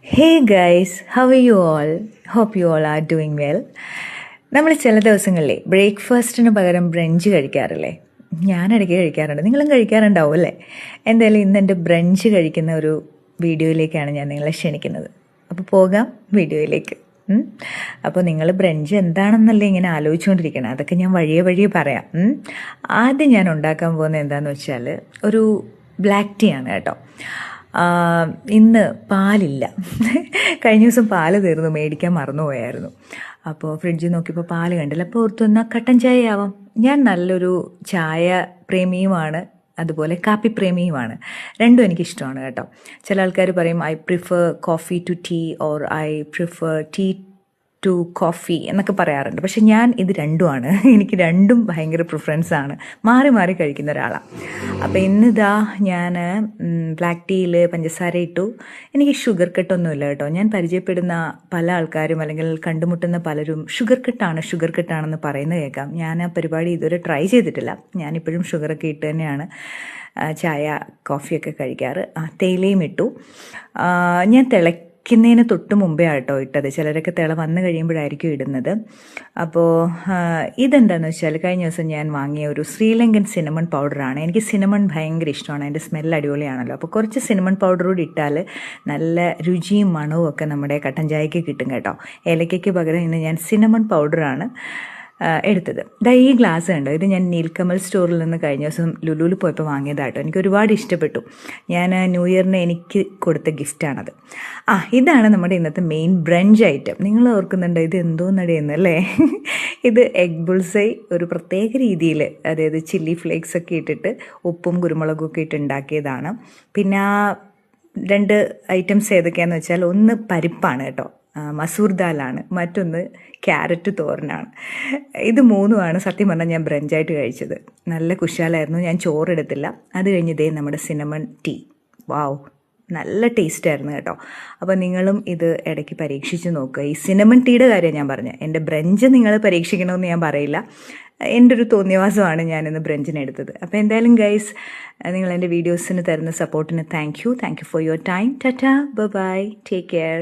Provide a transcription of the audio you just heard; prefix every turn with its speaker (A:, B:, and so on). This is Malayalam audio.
A: Hey guys, how are you all? Hope you all are doing well. നമ്മൾ ചില ദിവസങ്ങളിലെ ബ്രേക്ക്ഫാസ്റ്റിന് പകരം ബ്രഞ്ച് കഴിക്കാറില്ലേ? ഞാനിടയ്ക്ക് കഴിക്കാറുണ്ട്, നിങ്ങളും കഴിക്കാറുണ്ടാവും അല്ലേ? എന്തായാലും ഇന്ന് എൻ്റെ ബ്രഞ്ച് കഴിക്കുന്ന ഒരു വീഡിയോയിലേക്കാണ് ഞാൻ നിങ്ങളെ ക്ഷണിക്കുന്നത്. അപ്പോൾ പോകാം വീഡിയോയിലേക്ക്. അപ്പോൾ നിങ്ങൾ ബ്രഞ്ച് എന്താണെന്നല്ലേ ഇങ്ങനെ ആലോചിച്ചുകൊണ്ടിരിക്കണം. അതൊക്കെ ഞാൻ വഴിയെ പറയാം. ആദ്യം ഞാൻ ഉണ്ടാക്കാൻ പോകുന്നത് എന്താണെന്ന് വെച്ചാൽ ഒരു ബ്ലാക്ക് ടീ ആണ് കേട്ടോ. ഇന്ന് പാലില്ല. കഴിഞ്ഞ ദിവസം പാല് തീർന്നു, മേടിക്കാൻ മറന്നുപോയായിരുന്നു. അപ്പോൾ ഫ്രിഡ്ജിൽ നോക്കിയപ്പോൾ പാല് കണ്ടില്ല. അപ്പോൾ ഓർത്തു എന്നാൽ കട്ടൻ ചായ ആവാം. ഞാൻ നല്ലൊരു ചായ പ്രേമിയുമാണ്, അതുപോലെ കാപ്പി പ്രേമിയുമാണ്. രണ്ടും എനിക്കിഷ്ടമാണ് കേട്ടോ. ചില ആൾക്കാർ പറയും I prefer coffee to tea or I prefer tea to coffee എന്നൊക്കെ പറയാറുണ്ട്. പക്ഷെ ഞാൻ ഇത് രണ്ടുമാണ്. എനിക്ക് രണ്ടും ഭയങ്കര പ്രിഫറൻസാണ്. മാറി മാറി കഴിക്കുന്ന ഒരാളാണ്. അപ്പോൾ ഇന്നിതാ ഞാൻ ബ്ലാക്ക് ടീയിൽ പഞ്ചസാര ഇട്ടു. എനിക്ക് ഷുഗർ കട്ടൊന്നുമില്ല കേട്ടോ. ഞാൻ പരിചയപ്പെടുന്ന പല ആൾക്കാരും അല്ലെങ്കിൽ കണ്ടുമുട്ടുന്ന പലരും ഷുഗർ കട്ടാണെന്ന് പറയുന്നത് കേൾക്കാം. ഞാൻ ആ പരിപാടി ഇതുവരെ ട്രൈ ചെയ്തിട്ടില്ല. ഞാനിപ്പോഴും ഷുഗറൊക്കെ ഇട്ട് തന്നെയാണ് ചായ കോഫിയൊക്കെ കഴിക്കാറ്. തേയിലയും ഇട്ടു. ഞാൻ തിളയ്ക്കുന്നതിന് തൊട്ട് മുമ്പേ ആട്ടോ ഇട്ടത്. ചിലരൊക്കെ തിള വന്നു കഴിയുമ്പോഴായിരിക്കും ഇടുന്നത്. അപ്പോൾ ഇതെന്താണെന്ന് വെച്ചാൽ കഴിഞ്ഞ ദിവസം ഞാൻ വാങ്ങിയ ഒരു ശ്രീലങ്കൻ സിനമൺ പൗഡറാണ്. എനിക്ക് സിനമൺ ഭയങ്കര ഇഷ്ടമാണ്. അതിൻ്റെ സ്മെല്ല് അടിപൊളിയാണല്ലോ. അപ്പോൾ കുറച്ച് സിനമൺ പൗഡർ കൂടി ഇട്ടാൽ നല്ല രുചിയും മണവും ഒക്കെ നമ്മുടെ കട്ടൻ ചായക്ക് കിട്ടും കേട്ടോ. ഏലക്കയ്ക്ക് പകരം ഇന്ന് ഞാൻ സിനമൺ പൗഡറാണ് എടുത്തത്. ഈ ഗ്ലാസ് കണ്ടോ, ഇത് ഞാൻ നീൽക്കമൽ സ്റ്റോറിൽ നിന്ന് കഴിഞ്ഞ ദിവസം ലുലുവിൽ പോയപ്പോൾ വാങ്ങിയതാട്ടോ. എനിക്ക് ഒരുപാട് ഇഷ്ടപ്പെട്ടു. ഞാൻ ന്യൂ ഇയറിന് എനിക്ക് കൊടുത്ത ഗിഫ്റ്റാണത്. ഇതാണ് നമ്മുടെ ഇന്നത്തെ മെയിൻ ബ്രഞ്ച് ഐറ്റം. നിങ്ങൾ ഓർക്കുന്നുണ്ടോ ഇത് എന്തോന്നടയെന്നല്ലേ? ഇത് എഗ് ബുൾസൈ ഒരു പ്രത്യേക രീതിയിൽ, അതായത് ചില്ലി ഫ്ലേക്സ് ഒക്കെ ഇട്ടിട്ട് ഉപ്പും കുരുമുളകും ഒക്കെ ഇട്ട് ഉണ്ടാക്കിയതാണ്. പിന്നെ രണ്ട് ഐറ്റംസ് ഏതൊക്കെയാണെന്ന് വെച്ചാൽ ഒന്ന് പരിപ്പാണ് കേട്ടോ, മസൂർ ദാലാണ്, മറ്റൊന്ന് ക്യാരറ്റ് തോരനാണ്. ഇത് മൂന്നുമാണ് സത്യം പറഞ്ഞാൽ ഞാൻ ബ്രഞ്ചായിട്ട് കഴിച്ചത്. നല്ല കുശാലായിരുന്നു. ഞാൻ ചോറെടുത്തില്ല. അത് കഴിഞ്ഞതേ നമ്മുടെ സിനമൺ ടീ. വാവ്, നല്ല ടേസ്റ്റായിരുന്നു കേട്ടോ. അപ്പോൾ നിങ്ങളും ഇത് ഇടയ്ക്ക് പരീക്ഷിച്ച് നോക്കുക. ഈ സിനമൺ ടീയുടെ കാര്യം ഞാൻ പറഞ്ഞത്. എൻ്റെ ബ്രഞ്ച് നിങ്ങൾ പരീക്ഷിക്കണമെന്ന് ഞാൻ പറയില്ല. എൻ്റെ ഒരു തോന്നിയവാസമാണ് ഞാനിന്ന് ബ്രഞ്ചിനെടുത്തത്. അപ്പോൾ എന്തായാലും ഗൈസ്, നിങ്ങൾ എൻ്റെ വീഡിയോസിന് തരുന്ന സപ്പോർട്ടിന് thank you for your time. Tata, bye, take care.